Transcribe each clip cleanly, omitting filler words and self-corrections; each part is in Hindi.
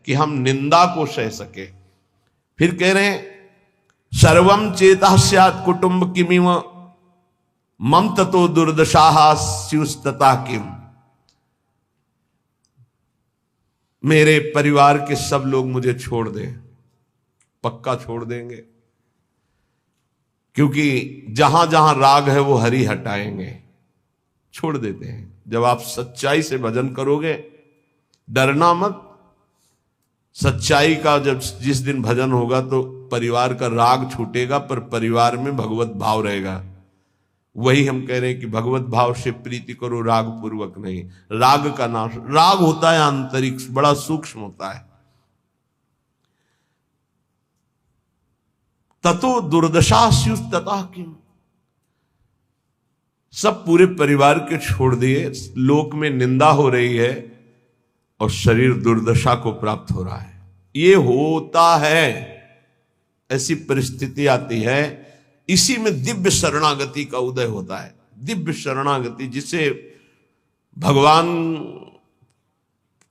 कि हम निंदा को सह सके। फिर कह रहे हैं सर्वम चेता स्यात् कुटुंब किमिव मम ततो दुर्दशाः स्युस्तता किम। मेरे परिवार के सब लोग मुझे छोड़ दें, पक्का छोड़ देंगे, क्योंकि जहां जहां राग है वो हरि हटाएंगे, छोड़ देते हैं। जब आप सच्चाई से भजन करोगे, डरना मत। सच्चाई का जब जिस दिन भजन होगा तो परिवार का राग छूटेगा, पर परिवार में भगवत भाव रहेगा। वही हम कह रहे हैं कि भगवत भाव से प्रीति करो, राग पूर्वक नहीं। राग का नाश, राग होता है आंतरिक, बड़ा सूक्ष्म होता है। ततो दुर्दशा स्युस्तता किम। सब पूरे परिवार के छोड़ दिए, लोक में निंदा हो रही है और शरीर दुर्दशा को प्राप्त हो रहा है। ये होता है, ऐसी परिस्थिति आती है। इसी में दिव्य शरणागति का उदय होता है। दिव्य शरणागति जिसे भगवान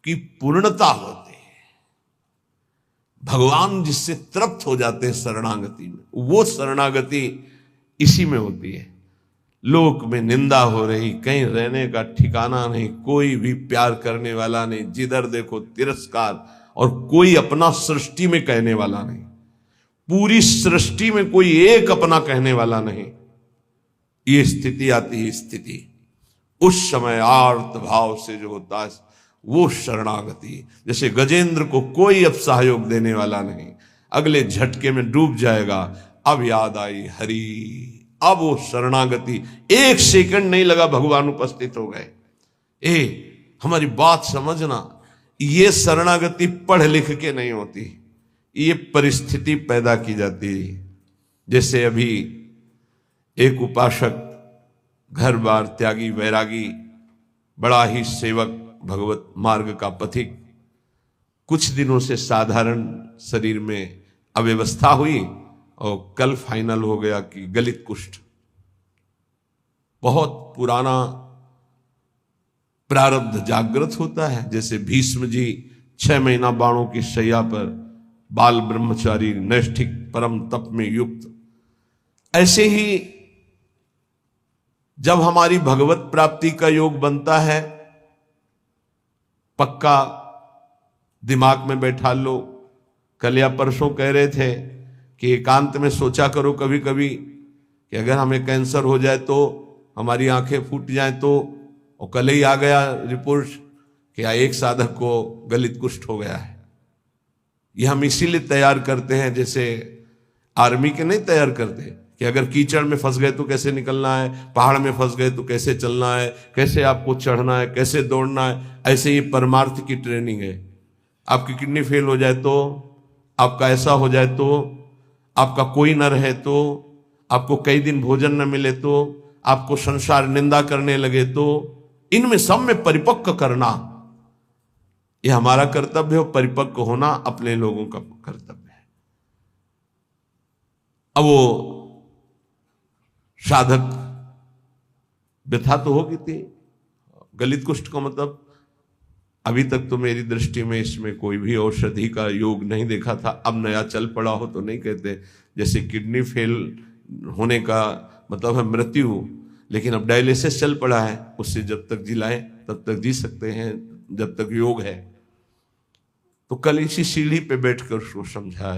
की पूर्णता होती है, भगवान जिससे तृप्त हो जाते हैं शरणागति में, वो शरणागति इसी में होती है। लोक में निंदा हो रही, कहीं रहने का ठिकाना नहीं, कोई भी प्यार करने वाला नहीं, जिधर देखो तिरस्कार, और कोई अपना सृष्टि में कहने वाला नहीं। पूरी सृष्टि में कोई एक अपना कहने वाला नहीं। ये स्थिति आती है। स्थिति उस समय आर्त भाव से जो होता है वो शरणागति। जैसे गजेंद्र को कोई अब सहयोग देने वाला नहीं, अगले झटके में डूब जाएगा। अब याद आई हरि, अब वो शरणागति, एक सेकंड नहीं लगा, भगवान उपस्थित हो गए। हमारी बात समझना, ये शरणागति पढ़ लिख के नहीं होती, ये परिस्थिति पैदा की जाती है। जैसे अभी एक उपासक, घर बार त्यागी, वैरागी, बड़ा ही सेवक, भगवत मार्ग का पथिक, कुछ दिनों से साधारण शरीर में अव्यवस्था हुई और कल फाइनल हो गया कि गलित कुष्ठ। बहुत पुराना प्रारब्ध जागृत होता है। जैसे भीष्म जी 6 महीना बाणों की शैया पर, बाल ब्रह्मचारी, नैष्ठिक परम तप में युक्त, ऐसे ही जब हमारी भगवत प्राप्ति का योग बनता है, पक्का दिमाग में बैठा लो। कल या परसों कह रहे थे कि एकांत में सोचा करो कभी कभी कि अगर हमें कैंसर हो जाए तो, हमारी आंखें फूट जाए तो, और कल ही आ गया रिपोर्ट कि एक साधक को गलित कुष्ठ हो गया है। ये हम इसीलिए तैयार करते हैं, जैसे आर्मी के नहीं तैयार करते कि अगर कीचड़ में फंस गए तो कैसे निकलना है, पहाड़ में फंस गए तो कैसे चलना है, कैसे आपको चढ़ना है, कैसे दौड़ना है। ऐसे ही परमार्थ की ट्रेनिंग है। आपकी किडनी फेल हो जाए तो, आपका ऐसा हो जाए तो, आपका कोई न रहे तो, आपको कई दिन भोजन न मिले तो, आपको संसार निंदा करने लगे तो, इनमें सब में परिपक्व करना ये हमारा कर्तव्य है। परिपक्व होना अपने लोगों का कर्तव्य है। अब वो साधक व्यथा तो होगी थी। गलित कुष्ठ का मतलब अभी तक तो मेरी दृष्टि में इसमें कोई भी औषधि का योग नहीं देखा था। अब नया चल पड़ा हो तो नहीं कहते। जैसे किडनी फेल होने का मतलब है मृत्यु, लेकिन अब डायलिसिस चल पड़ा है, उससे जब तक जिलाएं तब तक जी सकते हैं, जब तक योग है। तो कल इसी सीढ़ी पे बैठकर उसको समझा,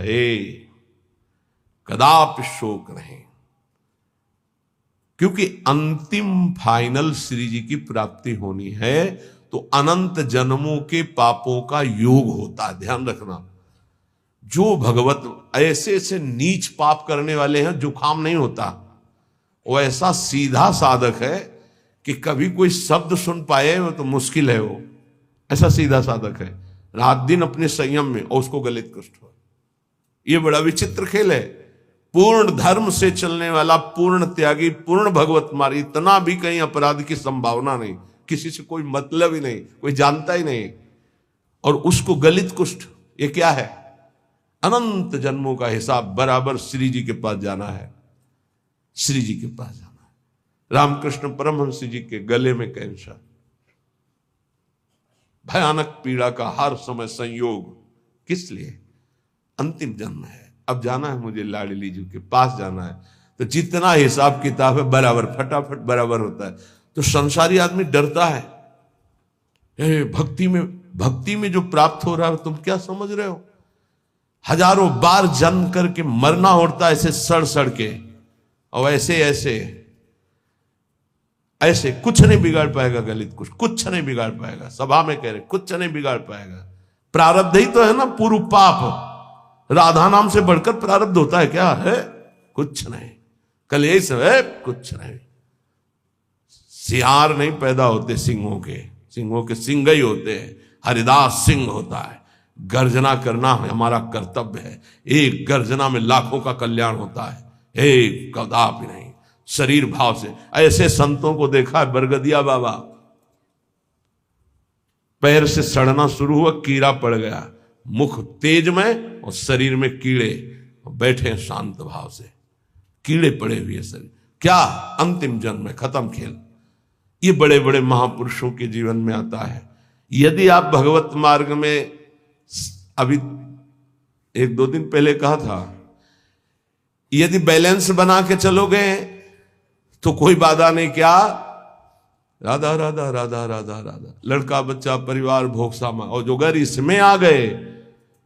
कदापि शोक नहीं, क्योंकि अंतिम फाइनल श्री जी की प्राप्ति होनी है तो अनंत जन्मों के पापों का योग होता है। ध्यान रखना, जो भगवत ऐसे ऐसे नीच पाप करने वाले हैं, जुकाम नहीं होता। वो ऐसा सीधा साधक है कि कभी कोई शब्द सुन पाए वो तो मुश्किल है। वो ऐसा सीधा साधक है, रात दिन अपने संयम में, और उसको गलित कुष्ठ हो। ये बड़ा विचित्र खेल है। पूर्ण धर्म से चलने वाला, पूर्ण त्यागी, पूर्ण भगवत मार्ग, इतना भी कहीं अपराध की संभावना नहीं, किसी से कोई मतलब ही नहीं, कोई जानता ही नहीं, और उसको गलित कुष्ठ। ये क्या है? अनंत जन्मों का हिसाब बराबर श्री जी के पास जाना है। श्री जी के पास जाना है। रामकृष्ण परमहंस जी के गले में कैंसर, भयानक पीड़ा का हर समय संयोग, किस लिए? अंतिम जन्म है, अब जाना है मुझे लाडली जी के पास जाना है। तो जितना हिसाब किताब है बराबर फटाफट बराबर होता है। तो संसारी आदमी डरता है, भक्ति में जो प्राप्त हो रहा है तुम क्या समझ रहे हो? हजारों बार जन्म करके मरना होता है ऐसे सड़ सड़ के, और ऐसे ऐसे ऐसे कुछ नहीं बिगाड़ पाएगा गलित कुछ नहीं बिगाड़ पाएगा। सभा में कह रहे कुछ नहीं बिगाड़ पाएगा। प्रारब्ध ही तो है ना, पूर्व पाप। राधा नाम से बढ़कर प्रारब्ध होता है क्या? है कुछ नहीं। कल यही सब है, कुछ नहीं। सियार नहीं पैदा होते सिंहों के सिंह ही होते हैं। हरिदास सिंह होता है। गर्जना करना हमारा कर्तव्य है। एक गर्जना में लाखों का कल्याण होता है, एक कदापि नहीं। शरीर भाव से ऐसे संतों को देखा है। बरगदिया बाबा, पैर से सड़ना शुरू हुआ, कीड़ा पड़ गया, मुख तेज में और शरीर में कीड़े, बैठे शांत भाव से, कीड़े पड़े हुए शरीर। क्या अंतिम जन्म में खत्म खेल। ये बड़े बड़े महापुरुषों के जीवन में आता है। यदि आप भगवत मार्ग में, अभी एक दो दिन पहले कहा था, यदि बैलेंस बना के चलोगे तो कोई बाधा नहीं। क्या? राधा राधा राधा राधा राधा, लड़का बच्चा परिवार भोग सामा। और जो अगर इसमें आ गए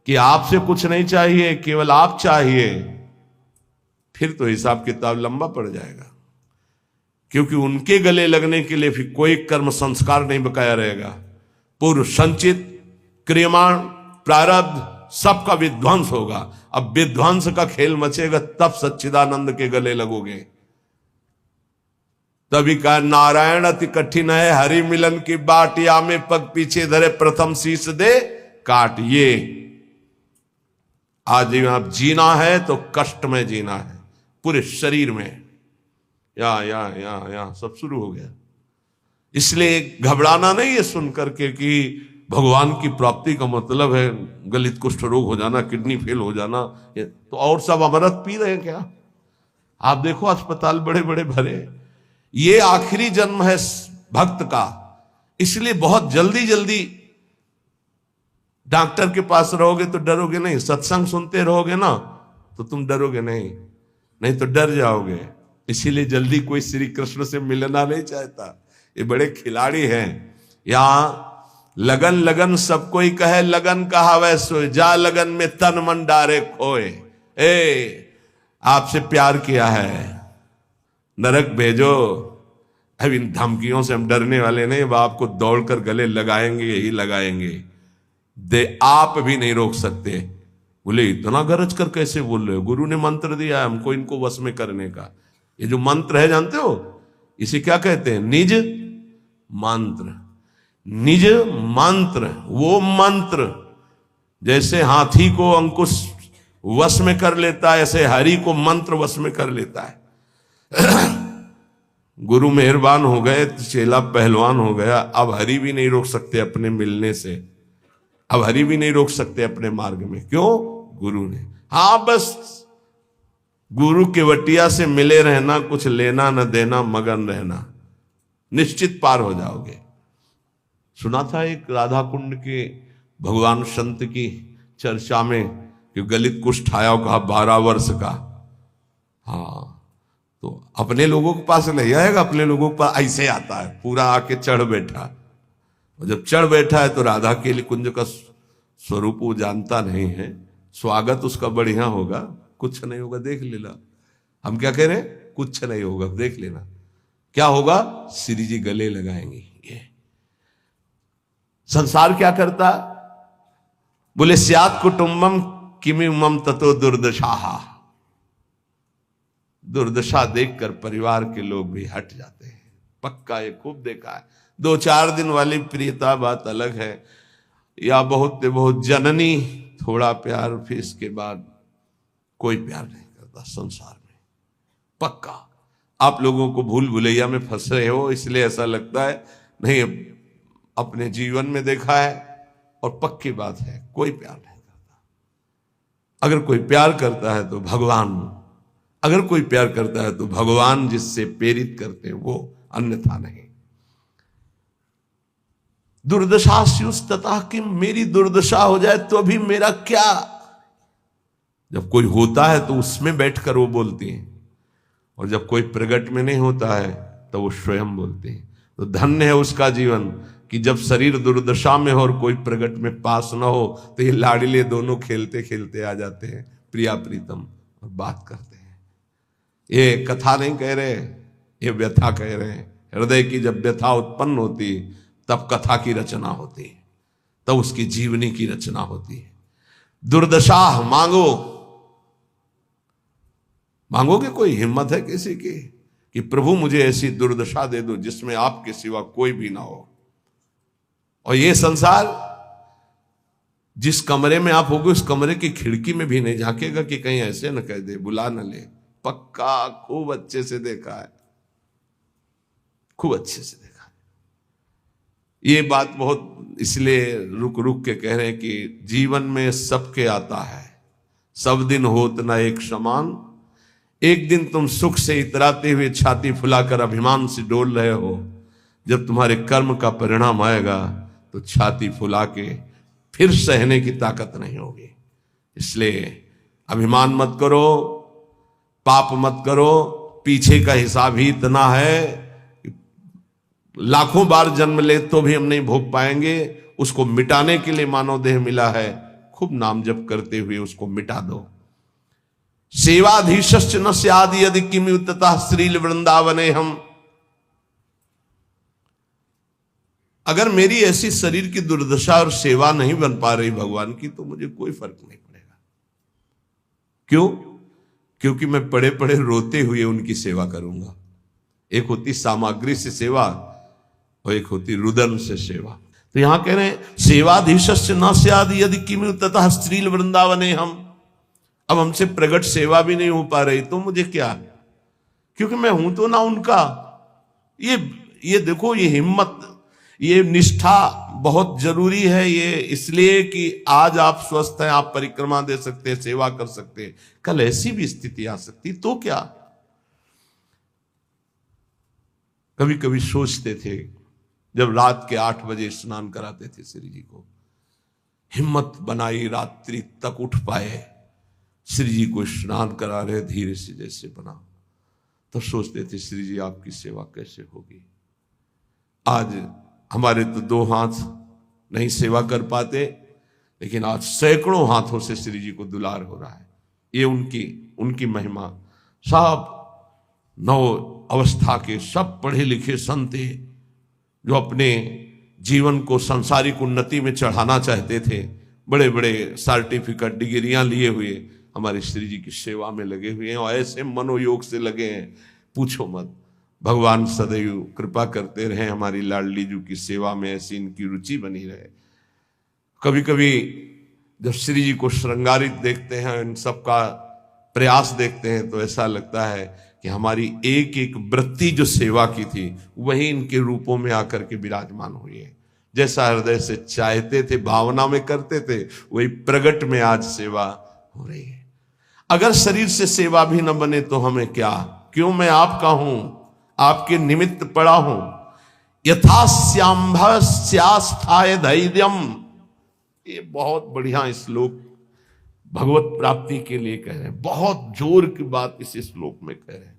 कि आपसे कुछ नहीं चाहिए, केवल आप चाहिए, फिर तो हिसाब किताब लंबा पड़ जाएगा। क्योंकि उनके गले लगने के लिए फिर कोई कर्म संस्कार नहीं बकाया रहेगा। पूर्व संचित क्रियमाण प्रारब्ध सबका विध्वंस होगा। अब विध्वंस का खेल मचेगा तब सच्चिदानंद के गले लगोगे। तभी कहा नारायण अति कठिन है, हरि मिलन की बाट, या में पग पीछे धरे प्रथम शीश दे काट। ये आज आप जीना है तो कष्ट में जीना है, पूरे शरीर में। या सब शुरू हो गया। इसलिए घबराना नहीं है सुन करके कि भगवान की प्राप्ति का मतलब है गलित कुष्ठ रोग हो जाना, किडनी फेल हो जाना। तो और सब अमृत पी रहे हैं क्या? आप देखो अस्पताल बड़े बड़े भरे। ये आखिरी जन्म है भक्त का, इसलिए बहुत जल्दी जल्दी डॉक्टर के पास रहोगे तो डरोगे नहीं। सत्संग सुनते रहोगे ना तो तुम डरोगे नहीं तो डर जाओगे। इसीलिए जल्दी कोई श्री कृष्ण से मिलना नहीं चाहता। ये बड़े खिलाड़ी हैं। यहां लगन लगन सबको ही कहे, लगन कहावे सोए, जा लगन में तन मन डारे खोए। आपसे प्यार किया है, नरक भेजो। अब इन धमकियों से हम डरने वाले नहीं। अब आपको दौड़कर गले लगाएंगे, यही लगाएंगे। आप भी नहीं रोक सकते। बोले इतना गरज कर कैसे बोल रहे हो? गुरु ने मंत्र दिया है हमको इनको वश में करने का। ये जो मंत्र है जानते हो, इसे क्या कहते हैं? निज मंत्र। निज मंत्र, वो मंत्र जैसे हाथी को अंकुश वश में कर लेता है, ऐसे हरि को मंत्र वश में कर लेता है। गुरु मेहरबान हो गए तो चेला पहलवान हो गया। अब हरि भी नहीं रोक सकते अपने मिलने से, अब हरि भी नहीं रोक सकते अपने मार्ग में। क्यों? गुरु ने। हाँ, बस गुरु के वटिया से मिले रहना, कुछ लेना न देना, मगन रहना, निश्चित पार हो जाओगे। सुना था एक राधा कुंड के भगवान संत की चर्चा में कि गलित कुष्ठ आया, कहा 12 वर्ष का। हाँ, तो अपने लोगों के पास नहीं आएगा, अपने लोगों के पास ऐसे आता है, पूरा आके चढ़ बैठा। और जब चढ़ बैठा है तो राधा के लिए कुंज का स्वरूप वो जानता नहीं है। स्वागत उसका बढ़िया होगा, कुछ नहीं होगा, देख लेना। हम क्या कह रहे हैं? कुछ नहीं होगा, देख लेना। क्या होगा? श्री जी गले लगाएंगे। ये संसार क्या करता? बोले स्यात् कुटुंबम किमिमम ततो दुर्दशा। दुर्दशा देखकर परिवार के लोग भी हट जाते हैं। पक्का, ये खूब देखा है। 2-4 दिन वाली प्रियता बात अलग है, या बहुत जननी थोड़ा प्यार, फिर इसके बाद कोई प्यार नहीं करता संसार में। पक्का आप लोगों को भूल भुलैया में फंस रहे हो, इसलिए ऐसा लगता है। नहीं, अपने जीवन में देखा है और पक्की बात है, कोई प्यार नहीं करता। अगर कोई प्यार करता है तो भगवान, अगर कोई प्यार करता है तो भगवान जिससे प्रेरित करते हैं वो, अन्यथा नहीं। दुर्दशा स्युस्ततः किम, मेरी दुर्दशा हो जाए तो भी मेरा क्या। जब कोई होता है तो उसमें बैठकर वो बोलती हैं, और जब कोई प्रकट में नहीं होता है तो वो स्वयं बोलते हैं। तो धन्य है उसका जीवन कि जब शरीर दुर्दशा में हो और कोई प्रकट में पास न हो तो ये लाडले दोनों खेलते खेलते आ जाते हैं, प्रिया प्रीतम, और बात करते हैं। ये कथा नहीं कह रहे, ये व्यथा कह रहे हैं। हृदय की जब व्यथा उत्पन्न होती तब कथा की रचना होती है, तब उसकी जीवनी की रचना होती है। दुर्दशा मांगो, मांगोगे, कोई हिम्मत है किसी की कि प्रभु मुझे ऐसी दुर्दशा दे दो जिसमें आपके सिवा कोई भी ना हो। और ये संसार, जिस कमरे में आप होगे उस कमरे की खिड़की में भी नहीं झांकेगा कि कहीं ऐसे न कह दे, बुला न ले। पक्का खूब अच्छे से देखा है, खूब अच्छे से देखा है। ये बात बहुत इसलिए रुक रुक के कह रहे हैं कि जीवन में सबके आता है, सब दिन होत न एक समान। एक दिन तुम सुख से इतराते हुए छाती फुलाकर अभिमान से डोल रहे हो, जब तुम्हारे कर्म का परिणाम आएगा तो छाती फुला के फिर सहने की ताकत नहीं होगी। इसलिए अभिमान मत करो, पाप मत करो। पीछे का हिसाब ही इतना है कि लाखों बार जन्म ले तो भी हम नहीं भोग पाएंगे। उसको मिटाने के लिए मानव देह मिला है, खूब नाम जप करते हुए उसको मिटा दो। सेवाधीशश्च न स्याद् यदि किमुततः श्रील वृंदावने हम। अगर मेरी ऐसी शरीर की दुर्दशा और सेवा नहीं बन पा रही भगवान की तो मुझे कोई फर्क नहीं पड़ेगा। क्यों? क्योंकि मैं पड़े पड़े रोते हुए उनकी सेवा करूंगा। एक होती सामग्री से सेवा और एक होती रुदन से सेवा। तो यहां कह रहे हैं सेवाधीशस्य न स्याद् यदि किमुततः श्रील वृंदावने हम। अब हमसे प्रगट सेवा भी नहीं हो पा रही तो मुझे क्या, क्योंकि मैं हूं तो ना उनका। ये देखो, ये हिम्मत, ये निष्ठा बहुत जरूरी है। ये इसलिए कि आज आप स्वस्थ हैं, आप परिक्रमा दे सकते हैं, सेवा कर सकते हैं। कल ऐसी भी स्थिति आ सकती तो क्या। कभी कभी सोचते थे, जब रात के 8 बजे स्नान कराते थे श्री जी को, हिम्मत बनाई रात्रि तक उठ पाए, श्री जी को स्नान करा रहे धीरे से जैसे बना, तो सोचते थे श्री जी आपकी सेवा कैसे होगी। आज हमारे तो 2 हाथ नहीं सेवा कर पाते, लेकिन आज सैकड़ों हाथों से श्री जी को दुलार हो रहा है। ये उनकी महिमा। सब नव अवस्था के सब पढ़े लिखे संत जो अपने जीवन को सांसारिक उन्नति में चढ़ाना चाहते थे, बड़े बड़े सर्टिफिकेट डिग्रियां लिए हुए हमारे श्री जी की सेवा में लगे हुए हैं, और ऐसे मनोयोग से लगे हैं पूछो मत। भगवान सदैव कृपा करते रहे हमारी लाडली जी की सेवा में, ऐसी इनकी रुचि बनी रहे। कभी कभी जब श्री जी को श्रृंगारित देखते हैं, इन सब का प्रयास देखते हैं, तो ऐसा लगता है कि हमारी एक एक वृत्ति जो सेवा की थी वही इनके रूपों में आकर के विराजमान हुई है। जैसा हृदय से चाहते थे, भावना में करते थे, वही प्रगट में आज सेवा हो रही है। अगर शरीर से सेवा भी न बने तो हमें क्या, क्यों मैं आपका हूं, आपके निमित्त पड़ा हूं। यथास्यांभस्यास्थाय धैर्यम, ये बहुत बढ़िया श्लोक भगवत प्राप्ति के लिए कह रहे हैं। बहुत जोर की बात इस श्लोक में कह रहे हैं।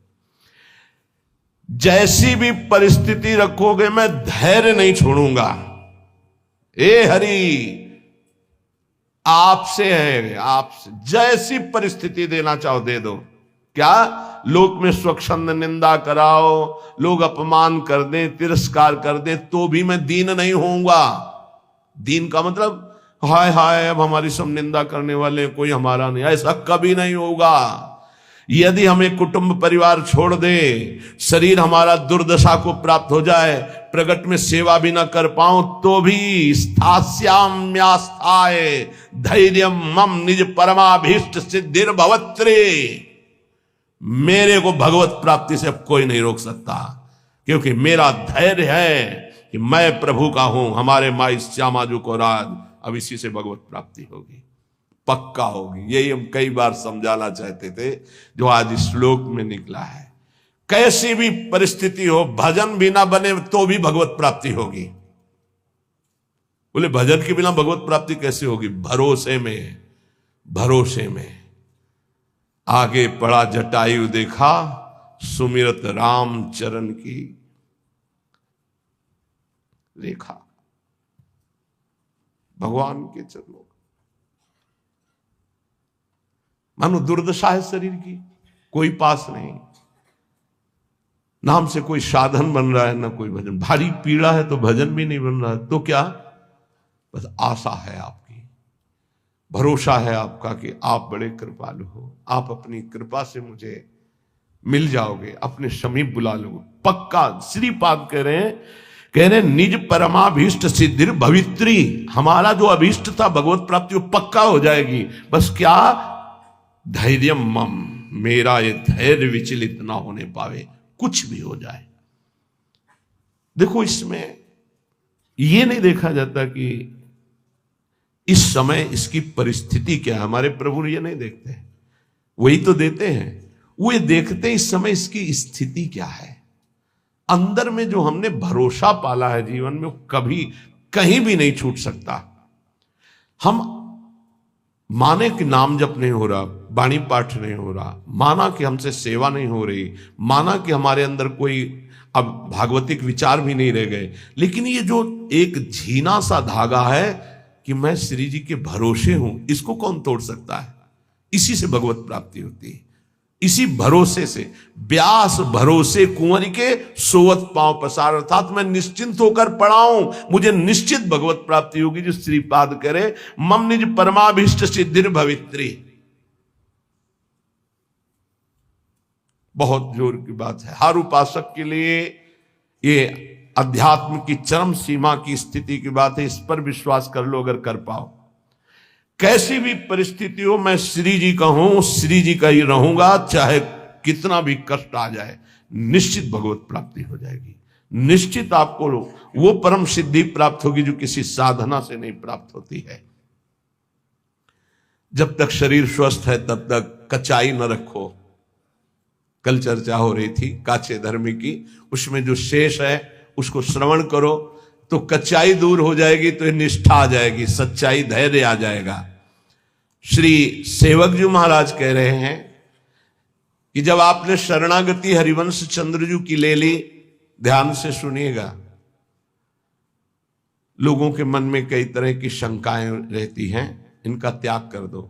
जैसी भी परिस्थिति रखोगे मैं धैर्य नहीं छोड़ूंगा। ए हरि, आपसे है, आपसे जैसी परिस्थिति देना चाहो दे दो। क्या? लोक में स्वच्छंद निंदा कराओ, लोग अपमान कर दें, तिरस्कार कर दें, तो भी मैं दीन नहीं होऊंगा। दीन का मतलब हाय हाय अब हमारी सब निंदा करने वाले, कोई हमारा नहीं, ऐसा कभी नहीं होगा। यदि हमें कुटुंब परिवार छोड़ दे, शरीर हमारा दुर्दशा को प्राप्त हो जाए, प्रगट में सेवा भी ना कर पाऊं, तो भी स्थास्याम्यास्थाय धैर्यम मम निज परमाभीष्ट सिद्धिर्भवत्रे। मेरे को भगवत प्राप्ति से अब कोई नहीं रोक सकता, क्योंकि मेरा धैर्य है कि मैं प्रभु का हूं। हमारे माई श्यामा जी को राज, अब इसी से भगवत प्राप्ति होगी, पक्का होगी। यही हम कई बार समझाना चाहते थे, जो आज इस श्लोक में निकला है। कैसी भी परिस्थिति हो, भजन भी ना बने तो भी भगवत प्राप्ति होगी। बोले भजन के बिना भगवत प्राप्ति कैसे होगी? भरोसे में, भरोसे में। आगे पड़ा जटायु देखा, सुमिरत राम चरण की रेखा। भगवान के चरणों, मानो दुर्दशा है शरीर की, कोई पास नहीं, नाम से कोई साधन बन रहा है ना कोई भजन। भारी पीड़ा है तो भजन भी नहीं बन रहा है, तो क्या? बस आशा है आपकी, भरोसा है आपका कि आप बड़े कृपालु हो, आप अपनी कृपा से मुझे मिल जाओगे, अपने समीप बुला लोगे। पक्का श्रीपाद कह रहे निज परमाभीष्ट सिद्धिर भवित्री। हमारा जो अभीष्ट था भगवत प्राप्ति वो पक्का हो जाएगी। बस क्या? धैर्य मम, मेरा ये धैर्य विचलित ना होने पावे, कुछ भी हो जाए। देखो इसमें ये नहीं देखा जाता कि इस समय इसकी परिस्थिति क्या है। हमारे प्रभु ये नहीं देखते, वही तो देते हैं। वो ये देखते इस समय इसकी स्थिति क्या है। अंदर में जो हमने भरोसा पाला है जीवन में, वो कभी कहीं भी नहीं छूट सकता। हम माने कि नाम जप नहीं हो रहा, वाणी पाठ नहीं हो रहा, माना कि हमसे सेवा नहीं हो रही, माना कि हमारे अंदर कोई अब भागवतिक विचार भी नहीं रह गए, लेकिन ये जो एक झीना सा धागा है कि मैं श्री जी के भरोसे हूं, इसको कौन तोड़ सकता है? इसी से भगवत प्राप्ति होती है, इसी भरोसे से। व्यास भरोसे कुंवर के सोवत पांव पसार, अर्थात मैं निश्चिंत होकर पढ़ाऊं, मुझे निश्चित भगवत प्राप्ति होगी। जो श्रीपाद करे मम निज परमाभीष्ट सिद्धिर भवित्री। बहुत जोर की बात है। हर उपासक के लिए ये अध्यात्म की चरम सीमा की स्थिति की बात है। इस पर विश्वास कर लो, अगर कर पाओ। कैसी भी परिस्थिति हो, मैं श्री जी का हूं, श्री जी का ही रहूंगा, चाहे कितना भी कष्ट आ जाए, निश्चित भगवत प्राप्ति हो जाएगी। निश्चित आपको वो परम सिद्धि प्राप्त होगी जो किसी साधना से नहीं प्राप्त होती है। जब तक शरीर स्वस्थ है तब तक कचाई न रखो। कल चर्चा हो रही थी काचे धर्मी की, उसमें जो शेष है उसको श्रवण करो तो कच्चाई दूर हो जाएगी, तो निष्ठा आ जाएगी, सच्चाई धैर्य आ जाएगा। श्री सेवक जी महाराज कह रहे हैं कि जब आपने शरणागति हरिवंश चंद्रजू की ले ली, ध्यान से सुनिएगा, लोगों के मन में कई तरह की शंकाएं रहती हैं, इनका त्याग कर दो।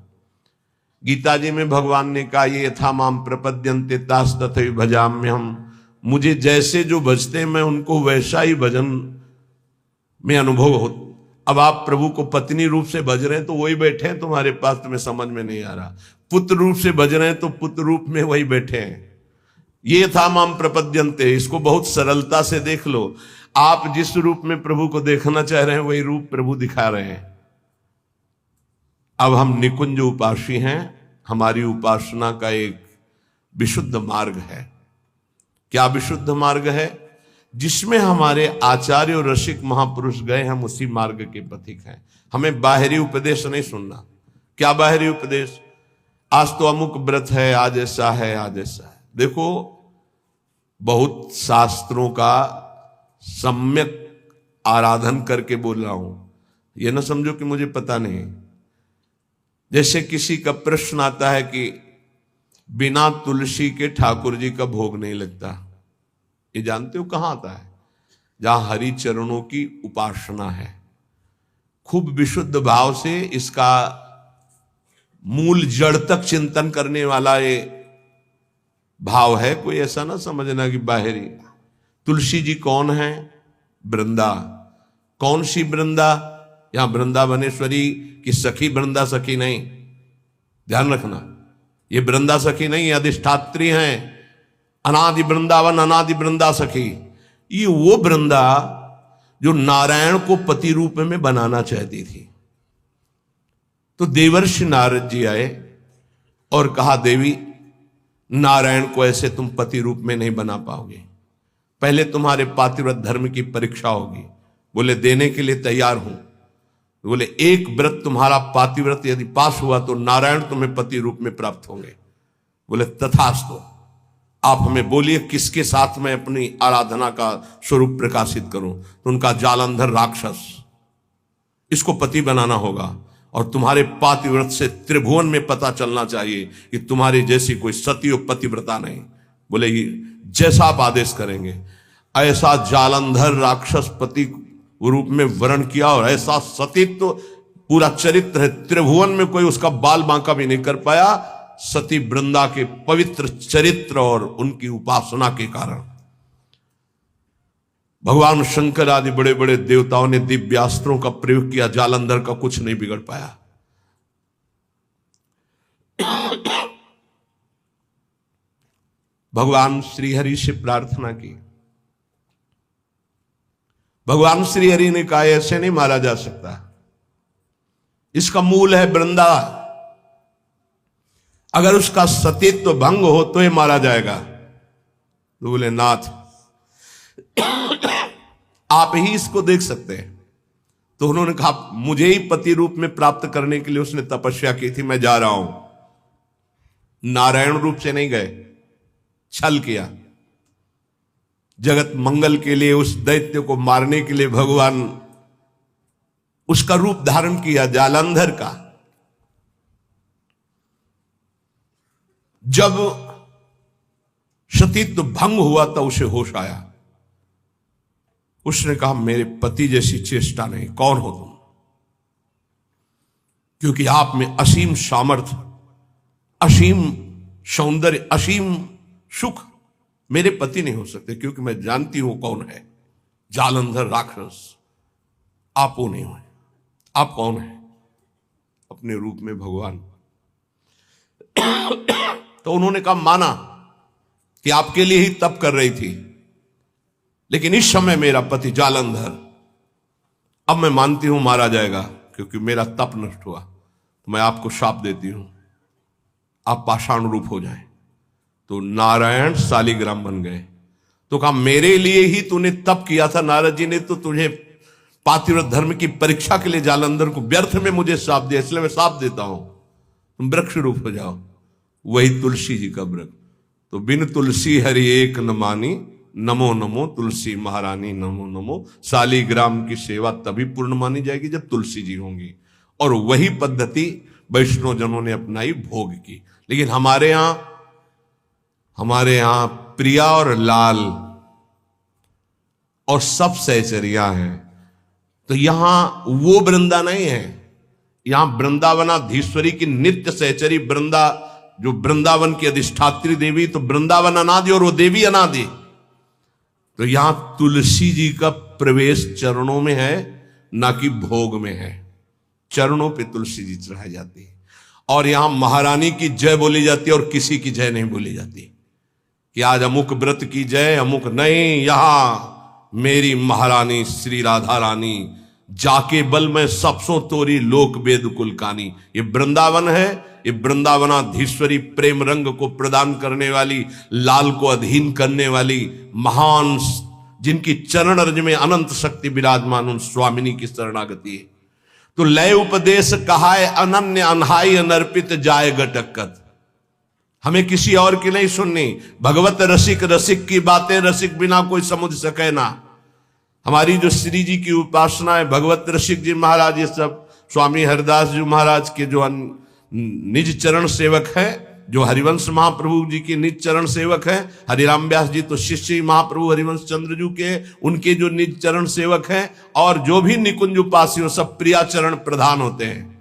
गीता जी में भगवान ने कहा ये यथा माम प्रपद्यन्ते तास तथैव भजाम्यहम्, मुझे जैसे जो भजते मैं उनको वैसा ही भजन में अनुभव हो। अब आप प्रभु को पत्नी रूप से भज रहे हैं तो वही बैठे हैं तुम्हारे पास, तुम्हें समझ में नहीं आ रहा। पुत्र रूप से भज रहे हैं तो पुत्र रूप में वही बैठे हैं। ये था माम प्रपद्यन्ते, इसको बहुत सरलता से देख लो। आप जिस रूप में प्रभु को देखना चाह रहे हैं वही रूप प्रभु दिखा रहे हैं। अब हम निकुंज उपासी हैं, हमारी उपासना का एक विशुद्ध मार्ग है। क्या विशुद्ध मार्ग है? जिसमें हमारे आचार्य और रसिक महापुरुष गए, हम उसी मार्ग के पथिक हैं। हमें बाहरी उपदेश नहीं सुनना। क्या बाहरी उपदेश? आज तो अमुक व्रत है, आज ऐसा है, आज ऐसा है। देखो, बहुत शास्त्रों का सम्यक आराधन करके बोल रहा हूं, यह ना समझो कि मुझे पता नहीं। जैसे किसी का प्रश्न आता है कि बिना तुलसी के ठाकुर जी का भोग नहीं लगता, ये जानते हो कहां आता है? जहां हरि चरणों की उपासना है। खूब विशुद्ध भाव से इसका मूल जड़ तक चिंतन करने वाला ये भाव है। कोई ऐसा ना समझना कि बाहरी। तुलसी जी कौन है? वृंदा। कौन सी वृंदा? यहां वृंदावनेश्वरी की सखी वृंदा सखी नहीं, ध्यान रखना। ये वृंदा सखी नहीं, अधिष्ठात्री हैं। अनादि वृंदावन, अनादि वृंदा सखी। ये वो वृंदा जो नारायण को पति रूप में बनाना चाहती थी। तो देवर्षि नारद जी आए और कहा, देवी नारायण को ऐसे तुम पति रूप में नहीं बना पाओगे, पहले तुम्हारे पातिव्रत धर्म की परीक्षा होगी। बोले देने के लिए तैयार हूं। बोले एक व्रत तुम्हारा पातिव्रत यदि पास हुआ तो नारायण तुम्हें पति रूप में प्राप्त होंगे। बोले तथास्तु। आप हमें बोलिए किसके साथ मैं अपनी आराधना का स्वरूप प्रकाशित करूं? तो उनका जालंधर राक्षस, इसको पति बनाना होगा, और तुम्हारे पातिव्रत से त्रिभुवन में पता चलना चाहिए कि तुम्हारी जैसी कोई सती और पतिव्रता नहीं। बोले ही जैसा आप आदेश करेंगे। ऐसा जालंधर राक्षस पति रूप में वर्ण किया, और ऐसा सतीत्व तो पूरा चरित्र है, त्रिभुवन में कोई उसका बाल बांका भी नहीं कर पाया, सती वृंदा के पवित्र चरित्र और उनकी उपासना के कारण। भगवान शंकर आदि बड़े बड़े देवताओं ने दिव्यास्त्रों का प्रयोग किया, जालंधर का कुछ नहीं बिगड़ पाया। भगवान श्रीहरि से प्रार्थना की। भगवान श्रीहरि ने कहा ऐसे नहीं मारा जा सकता, इसका मूल है वृंदा, अगर उसका सतीत्व भंग हो तो ये मारा जाएगा। तो बोले नाथ आप ही इसको देख सकते हैं। तो उन्होंने कहा मुझे ही पति रूप में प्राप्त करने के लिए उसने तपस्या की थी, मैं जा रहा हूं। नारायण रूप से नहीं गए, छल किया। जगत मंगल के लिए उस दैत्य को मारने के लिए भगवान उसका रूप धारण किया, जालंधर का। जब सतीत्व भंग हुआ तो उसे होश आया। उसने कहा मेरे पति जैसी चेष्टा नहीं, कौन हो तुम? क्योंकि आप में असीम सामर्थ्य, असीम सौंदर्य, असीम सुख मेरे पति नहीं हो सकते, क्योंकि मैं जानती हूं कौन है जालंधर राक्षस। आप वो नहीं हुए। आप कौन है? अपने रूप में भगवान। तो उन्होंने कहा माना कि आपके लिए ही तप कर रही थी, लेकिन इस समय मेरा पति जालंधर, अब मैं मानती हूं मारा जाएगा क्योंकि मेरा तप नष्ट हुआ। तो मैं आपको शाप देती हूं, आप पाषाण रूप हो जाएं। तो नारायण शालिग्राम बन गए। तो कहा मेरे लिए ही तूने तप किया था, नारद जी ने तो तुझे पातिव्रत धर्म की परीक्षा के लिए जालंधर को व्यर्थ में मुझे शाप दिया, इसलिए मैं शाप देता हूं तुम वृक्ष रूप हो जाओ। वही तुलसी जी का वृक्ष। तो बिन तुलसी हरि एक न मानी, नमो नमो तुलसी महारानी नमो नमो। शालिग्राम की सेवा तभी पूर्ण मानी जाएगी जब तुलसी जी होंगी, और वही पद्धति वैष्णव जनों ने अपनाई, भोग की। लेकिन हमारे यहां प्रिया और लाल और सब सहचरिया हैं। तो यहां वो वृंदा नहीं है, यहां वृंदावनाधीश्वरी की नित्य सहचरी वृंदा, जो वृंदावन की अधिष्ठात्री देवी, तो वृंदावन अनादि और वो देवी अनादि। तो यहां तुलसी जी का प्रवेश चरणों में है, ना कि भोग में है। चरणों पे तुलसी जी चढ़ाई जाती है, और यहां महारानी की जय बोली जाती है और किसी की जय नहीं बोली जाती कि आज अमुक व्रत की जय, अमुक नहीं। यहां मेरी महारानी श्री राधा रानी, जाके बल में सबसों तोरी लोक वेद कुलकानी। ये वृंदावन है, ये वृंदावनाधीश्वरी प्रेम रंग को प्रदान करने वाली, लाल को अधीन करने वाली महान, जिनकी चरण रज में अनंत शक्ति विराजमान, उन स्वामिनी की शरणागति है। तो लय उपदेश कहा है अनन्य अनहाई अनर्पित जाय गटकत। हमें किसी और की नहीं सुननी। भगवत रसिक, रसिक की बातें रसिक बिना कोई समझ सके ना। हमारी जो श्री जी की उपासना है, भगवत रसिक जी महाराज, ये सब स्वामी हरिदास जी महाराज के जो निज चरण सेवक हैं, जो हरिवंश महाप्रभु जी के निज चरण सेवक हैं। हरिराम व्यास जी तो शिष्य महाप्रभु हरिवंश चंद्र जी के, उनके जो निज चरण सेवक हैं, और जो भी निकुंज उपासी सब प्रिया चरण प्रधान होते हैं।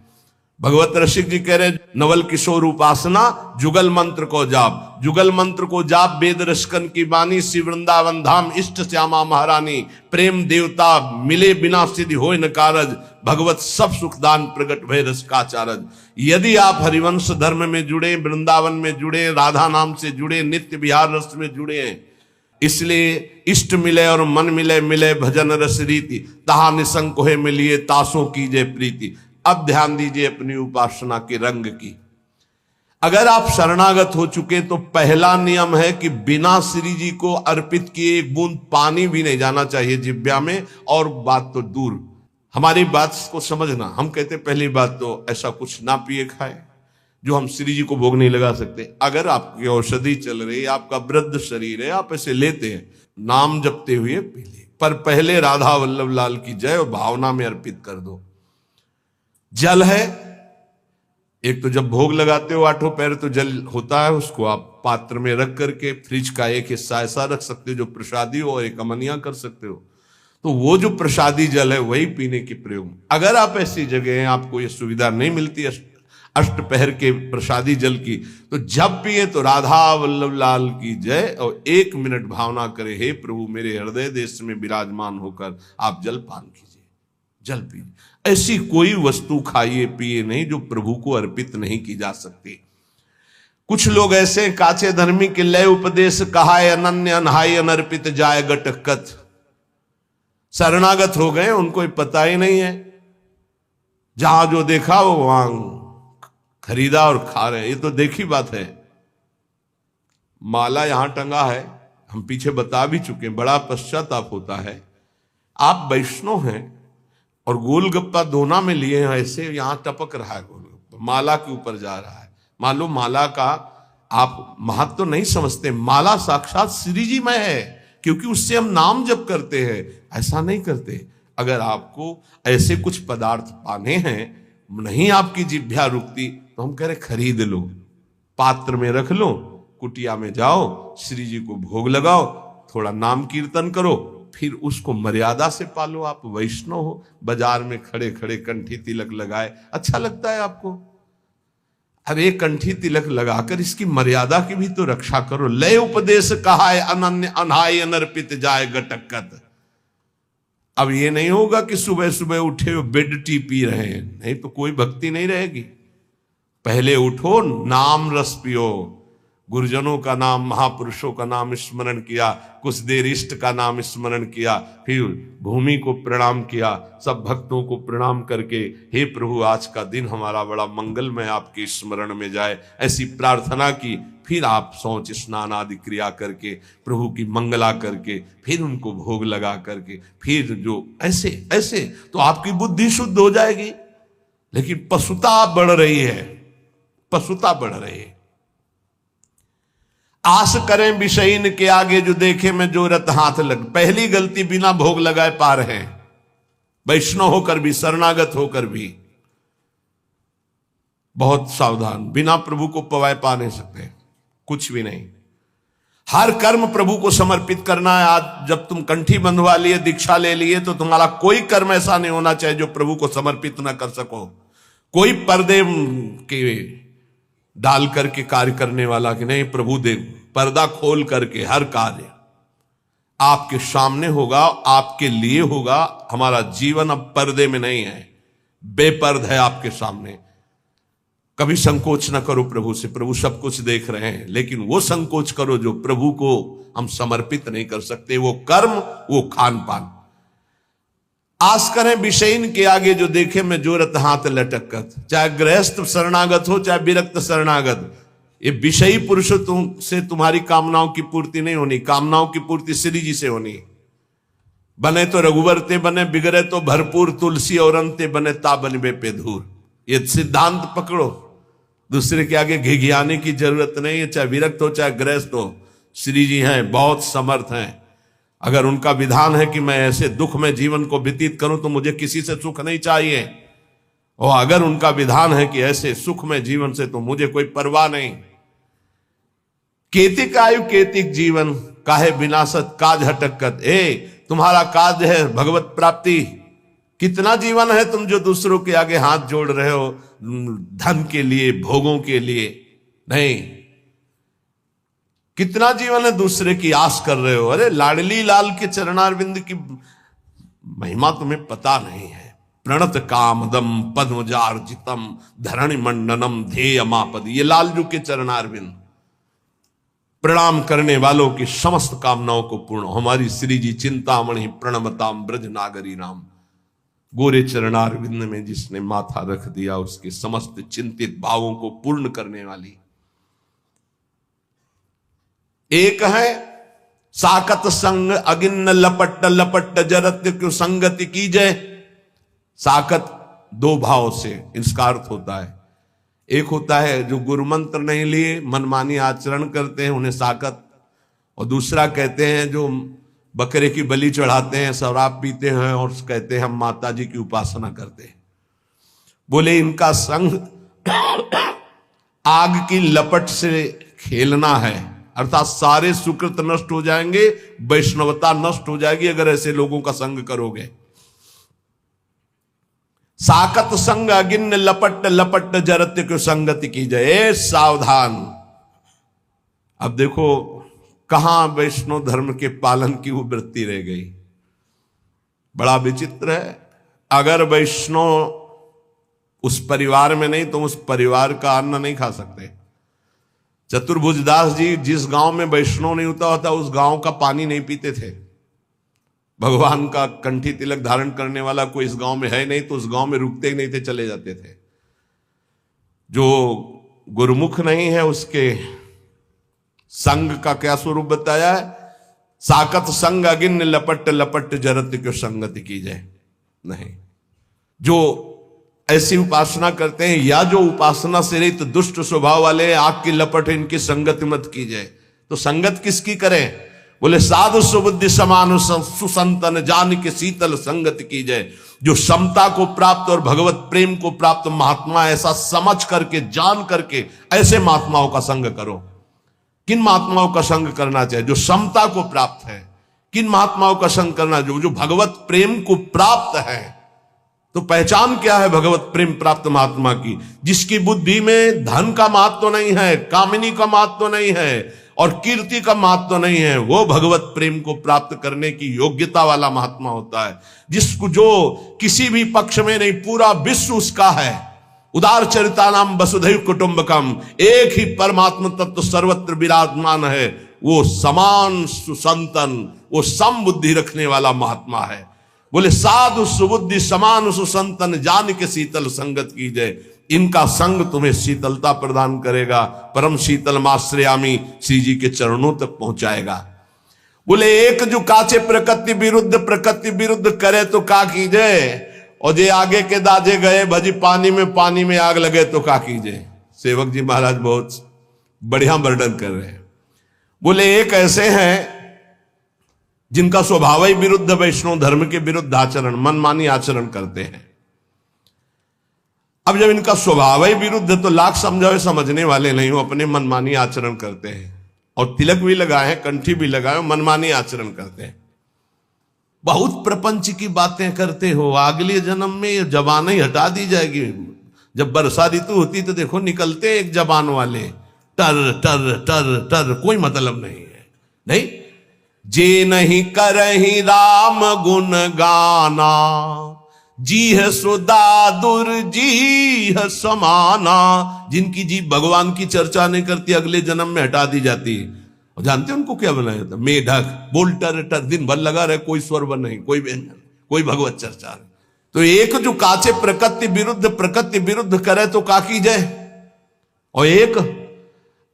भगवत रसिक जी कह रहे नवल किशोर उपासना जुगल मंत्र को जाप, जुगल मंत्र को जाप वेद रसकन की बानी, श्री वृंदावन धाम इष्ट श्यामा महारानी। प्रेम देवता मिले बिना सिद्धि होय न कारज, भगवत सब सुखदान प्रगट भय रस का चारज। यदि आप हरिवंश धर्म में जुड़े, वृंदावन में जुड़े, राधा नाम से जुड़े, नित्य विहार रस में जुड़े हैं, इसलिए इष्ट मिले और मन मिले, मिले भजन रस रीति, तहा निसंक होए मिलिए तासों कीजिए प्रीति। अब ध्यान दीजिए अपनी उपासना के रंग की। अगर आप शरणागत हो चुके तो पहला नियम है कि बिना श्री जी को अर्पित किए एक बूंद पानी भी नहीं जाना चाहिए जिह्वा में। और बात तो दूर, हमारी बात को समझना, हम कहते पहली बात तो ऐसा कुछ ना पिए खाए जो हम श्री जी को भोग नहीं लगा सकते। अगर आपकी औषधि चल रही, आपका वृद्ध शरीर है, आप ऐसे लेते हैं, नाम जपते हुए पी ले, पर पहले राधा वल्लभ लाल की जय और भावना में अर्पित कर दो। जल है, एक तो जब भोग लगाते हो आठों पैर तो जल होता है, उसको आप पात्र में रख करके फ्रिज का एक हिस्सा ऐसा रख सकते हो जो प्रसादी हो और एक अमनिया कर सकते हो। तो वो जो प्रसादी जल है वही पीने की प्रयोग। अगर आप ऐसी जगह हैं आपको ये सुविधा नहीं मिलती अष्टपहर के प्रसादी जल की, तो जब पिए तो राधा वल्लभ लाल की जय और 1 मिनट भावना करे, हे प्रभु मेरे हृदय देश में विराजमान होकर आप जल पान कीजिए, जल पीजिए। ऐसी कोई वस्तु खाइए पिए नहीं जो प्रभु को अर्पित नहीं की जा सकती। कुछ लोग ऐसे काचे धर्मी के लय उपदेश कहाय अनन्य अनहाय अनर्पित जाय गटकत, शरणागत हो गए, उनको पता ही नहीं है, जहां जो देखा वो वहां खरीदा और खा रहे हैं। ये तो देखी बात है। माला यहां टंगा है, हम पीछे बता भी चुके, बड़ा पश्चाताप होता है। आप वैष्णव हैं और गोलगप्पा दोना में लिए हैं, ऐसे यहां टपक रहा है गोलगप्पा, माला के ऊपर जा रहा है। मान लो माला का आप महत्व तो नहीं समझते, माला साक्षात श्री जी में है, क्योंकि उससे हम नाम जप करते हैं, ऐसा नहीं करते। अगर आपको ऐसे कुछ पदार्थ पाने हैं, नहीं आपकी जिह्वा रुकती, तो हम कह रहे खरीद लो, पात्र में रख लो, कुटिया में जाओ, श्री जी को भोग लगाओ, थोड़ा नाम कीर्तन करो, फिर उसको मर्यादा से पालो। आप वैष्णव हो, बाजार में खड़े खड़े कंठी तिलक लगाए अच्छा लगता है आपको? अब एक कंठी तिलक लगाकर इसकी मर्यादा की भी तो रक्षा करो। लय उपदेश कहा है अनन्य अनहाय अनर्पित जाए गटकत। अब ये नहीं होगा कि सुबह सुबह उठे हो बेड टी पी रहे हैं, नहीं तो कोई भक्ति नहीं रहेगी। पहले उठो, नाम रस पियो, गुरुजनों का नाम, महापुरुषों का नाम स्मरण किया, कुछ देर इष्ट का नाम स्मरण किया, फिर भूमि को प्रणाम किया, सब भक्तों को प्रणाम करके हे प्रभु आज का दिन हमारा बड़ा मंगलमय आपके स्मरण में जाए, ऐसी प्रार्थना की। फिर आप शौच स्नान आदि क्रिया करके प्रभु की मंगला करके फिर उनको भोग लगा करके फिर जो ऐसे ऐसे तो आपकी बुद्धि शुद्ध हो जाएगी। लेकिन पशुता बढ़ रही है, पशुता बढ़ रही है। आस करें विषयीन के आगे जो देखे में जो रत हाथ लग। पहली गलती बिना भोग लगाए पा रहे हैं, वैष्णव होकर भी, शरणागत होकर भी। बहुत सावधान, बिना प्रभु को पवाए पा नहीं सकते, कुछ भी नहीं। हर कर्म प्रभु को समर्पित करना है। आज जब तुम कंठी बंधवा लिए, दीक्षा ले लिए, तो तुम्हारा कोई कर्म ऐसा नहीं होना चाहिए जो प्रभु को समर्पित ना कर सको। कोई पर्दे के डाल करके कार्य करने वाला कि नहीं, प्रभु देव पर्दा खोल करके हर कार्य आपके सामने होगा, आपके लिए होगा। हमारा जीवन अब पर्दे में नहीं है, बेपर्द है आपके सामने। कभी संकोच ना करो प्रभु से, प्रभु सब कुछ देख रहे हैं, लेकिन वो संकोच करो जो प्रभु को हम समर्पित नहीं कर सकते। वो कर्म, वो खान पान। आस करें विषयीन के आगे जो देखे में जोरत हाथ लटकत। चाहे गृहस्थ शरणागत हो, चाहे विरक्त शरणागत, ये विषयी पुरुष से तुम्हारी कामनाओं की पूर्ति नहीं होनी। कामनाओं की पूर्ति श्री जी से होनी। बने तो रघुवर ते बने, बिगड़े तो भरपूर, तुलसी और अंते बने ता बनबे पे धूर। ये सिद्धांत पकड़ो, दूसरे के आगे घिघियाने की जरूरत नहीं है। चाहे विरक्त हो चाहे गृहस्थ हो, श्री जी हैं, बहुत समर्थ हैं। अगर उनका विधान है कि मैं ऐसे दुख में जीवन को व्यतीत करूं तो मुझे किसी से सुख नहीं चाहिए, और अगर उनका विधान है कि ऐसे सुख में जीवन से तो मुझे कोई परवाह नहीं। केतिक आयु केतिक जीवन, काहे विनाशत काज हटकत। तुम्हारा काज है भगवत प्राप्ति। कितना जीवन है तुम जो दूसरों के आगे हाथ जोड़ रहे हो धन के लिए, भोगों के लिए नहीं। कितना जीवन है दूसरे की आस कर रहे हो। अरे लाडली लाल के चरणारविंद की महिमा तुम्हें पता नहीं है। प्रणत कामदम पद्मजार्जितम धरणि मंडनम ध्येय मापद। ये लालजू के चरणारविंद, प्रणाम करने वालों की समस्त कामनाओं को पूर्ण। हमारी श्री जी चिंतामणि प्रणमताम ब्रज नागरी नाम। गोरे चरणारविंद में जिसने माथा रख दिया उसके समस्त चिंतित भावों को पूर्ण करने वाली। एक है साकत संग अगिन्न लपट लपट जरत्य क्यों संगति की जय। साकत दो भाव से इसका अर्थ होता है। एक होता है जो गुरु मंत्र नहीं लिए मनमानी आचरण करते हैं उन्हें साकत, और दूसरा कहते हैं जो बकरे की बलि चढ़ाते हैं, शराब पीते हैं और कहते हैं हम माता जी की उपासना करते हैं। बोले इनका संग आग की लपट से खेलना है, अर्थात सारे सुकृत नष्ट हो जाएंगे, वैष्णवता नष्ट हो जाएगी अगर ऐसे लोगों का संग करोगे। साकत संग अगिन्न लपट लपट जरत्य को संगति की जय, सावधान। अब देखो कहां वैष्णव धर्म के पालन की वो वृत्ति रह गई। बड़ा विचित्र है, अगर वैष्णव उस परिवार में नहीं तो उस परिवार का अन्न नहीं खा सकते। चतुर्भुजदास जी जिस गांव में वैष्णव नहीं होता उस गांव का पानी नहीं पीते थे। भगवान का कंठी तिलक धारण करने वाला कोई इस गांव में है नहीं तो उस गांव में रुकते ही नहीं थे, चले जाते थे। जो गुरुमुख नहीं है उसके संग का क्या स्वरूप बताया है? साकत संग अगिन्न लपट लपट जरत क्यों संगति की जाए। नहीं, जो ऐसी उपासना करते हैं या जो उपासना से रहित दुष्ट स्वभाव वाले आग की लपट इनकी संगति मत की जाए। तो संगत किसकी करें? बोले साधु सुबुद्धि समान सुसंतन जान के शीतल संगति की जाए। जो समता को प्राप्त और भगवत प्रेम को प्राप्त महात्मा, ऐसा समझ करके जान करके ऐसे महात्माओं का संग करो। किन महात्माओं का संग करना चाहिए? जो समता को प्राप्त है। किन महात्माओं का संग करना? जो भगवत प्रेम को प्राप्त है। तो पहचान क्या है भगवत प्रेम प्राप्त महात्मा की? जिसकी बुद्धि में धन का महत्व नहीं है, कामिनी का महत्व नहीं है और कीर्ति का महत्व नहीं है, वो भगवत प्रेम को प्राप्त करने की योग्यता वाला महात्मा होता है। जिसको जो किसी भी पक्ष में नहीं, पूरा विश्व उसका है। उदार चरिता नाम वसुधैव कुटुंबकम, एक ही परमात्मा तत्व सर्वत्र विराजमान है। वो समान सुसंतन, वो सम बुद्धि रखने वाला महात्मा है। बोले साधु सुबुद्धि समान सुसंतन जान के शीतल संगत की जाए। इनका संग तुम्हें शीतलता प्रदान करेगा, परम शीतल माश्रयामी श्री जी के चरणों तक पहुंचाएगा। बोले एक जो काचे प्रकृति विरुद्ध करे तो का कीजिए, और जे आगे के दाजे गए भजी पानी में आग लगे तो का कीजिए। सेवक जी महाराज बहुत बढ़िया वर्णन कर रहे हैं। बोले एक ऐसे हैं जिनका स्वभाव ही विरुद्ध, वैष्णव धर्म के विरुद्ध आचरण, मनमानी आचरण करते हैं। अब जब इनका स्वभाव ही विरुद्ध तो लाख समझावे समझने वाले नहीं हो, अपने मनमानी आचरण करते हैं और तिलक भी लगाए हैं, कंठी भी लगाए, मनमानी आचरण करते हैं। बहुत प्रपंच की बातें करते हो, अगले जन्म में ये जबान ही हटा दी जाएगी। जब वर्षा ऋतु होती तो देखो निकलते एक जबान वाले, टर टर टर टर, कोई मतलब नहीं है। नहीं, जे नहीं करही राम गुण गाना, जी है सुदादुर जी है समाना। जिनकी जी भगवान की चर्चा नहीं करती अगले जन्म में हटा दी जाती है। और जानते हैं उनको क्या बनाया जाता? मेढक, बोल टर टर, दिन भर लगा रहे, कोई स्वर नहीं, कोई व्यंजन, कोई भगवत चर्चा नहीं। तो एक जो काचे प्रकृति विरुद्ध करे तो का की जाए, और एक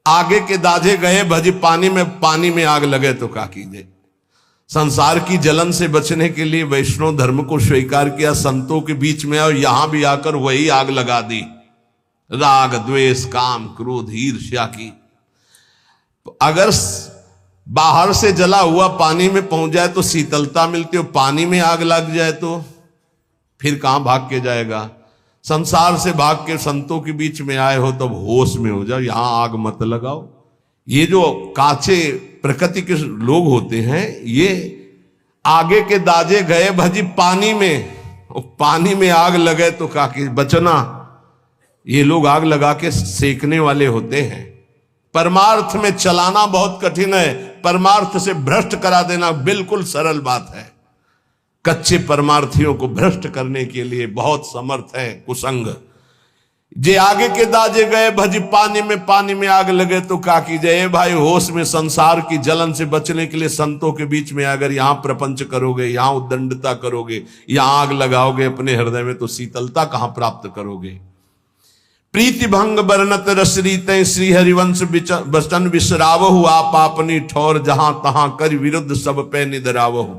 आगे के दाजे गए भजी पानी में आग लगे तो का कीजिए। संसार की जलन से बचने के लिए वैष्णव धर्म को स्वीकार किया, संतों के बीच में, और यहां भी आकर वही आग लगा दी, राग द्वेष काम क्रोध ईर्ष्या की। अगर बाहर से जला हुआ पानी में पहुंच जाए तो शीतलता मिलती हो, पानी में आग लग जाए तो फिर कहां भाग के जाएगा? संसार से भाग के संतों के बीच में आए हो तब होश में हो जाओ, यहां आग मत लगाओ। ये जो काचे प्रकृति के लोग होते हैं, ये आगे के दाजे गए भजी पानी में आग लगे तो काकी बचना। ये लोग आग लगा के सेकने वाले होते हैं। परमार्थ में चलाना बहुत कठिन है, परमार्थ से भ्रष्ट करा देना बिल्कुल सरल बात है। कच्चे परमार्थियों को भ्रष्ट करने के लिए बहुत समर्थ है कुसंग। जे आगे के दाजे गए भजी पानी में आग लगे तो का कीजिए। भाई होश में संसार की जलन से बचने के लिए संतों के बीच में अगर यहां प्रपंच करोगे, यहां उद्दंडता करोगे, यहां आग लगाओगे अपने हृदय में, तो शीतलता कहां प्राप्त करोगे? प्रीति भंग बरनत रसरीत श्री हरिवंश बचन विसरावहु, आप अपनी ठौर जहां तहां कर विरुद्ध सब पे निदरावहु।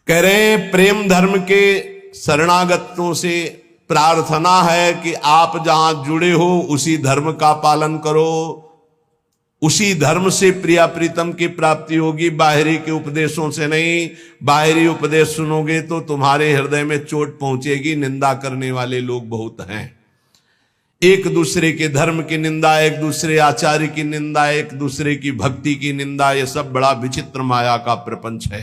कह रहे प्रेम धर्म के शरणागतों से प्रार्थना है कि आप जहां जुड़े हो उसी धर्म का पालन करो, उसी धर्म से प्रिया प्रीतम की प्राप्ति होगी, बाहरी के उपदेशों से नहीं। बाहरी उपदेश सुनोगे तो तुम्हारे हृदय में चोट पहुंचेगी। निंदा करने वाले लोग बहुत हैं, एक दूसरे के धर्म की निंदा, एक दूसरे आचार्य की निंदा, एक दूसरे की भक्ति की निंदा, ये सब बड़ा विचित्र माया का प्रपंच है।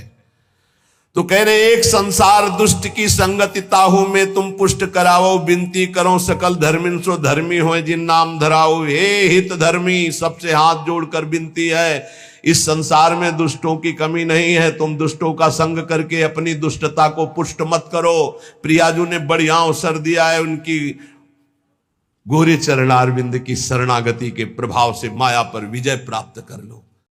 तो कह रहे एक संसार दुष्ट की संगति ताहू में तुम पुष्ट कराओ, विनती करो सकल धर्मिन सो धर्मी हो जिन नाम धराओ। हे हित धर्मी, सबसे हाथ जोड़कर विनती है, इस संसार में दुष्टों की कमी नहीं है। तुम दुष्टों का संग करके अपनी दुष्टता को पुष्ट मत करो। प्रियाजू ने बढ़िया अवसर दिया है, उनकी गोरे चरणारविंद की शरणागति के प्रभाव से माया पर विजय प्राप्त कर लो।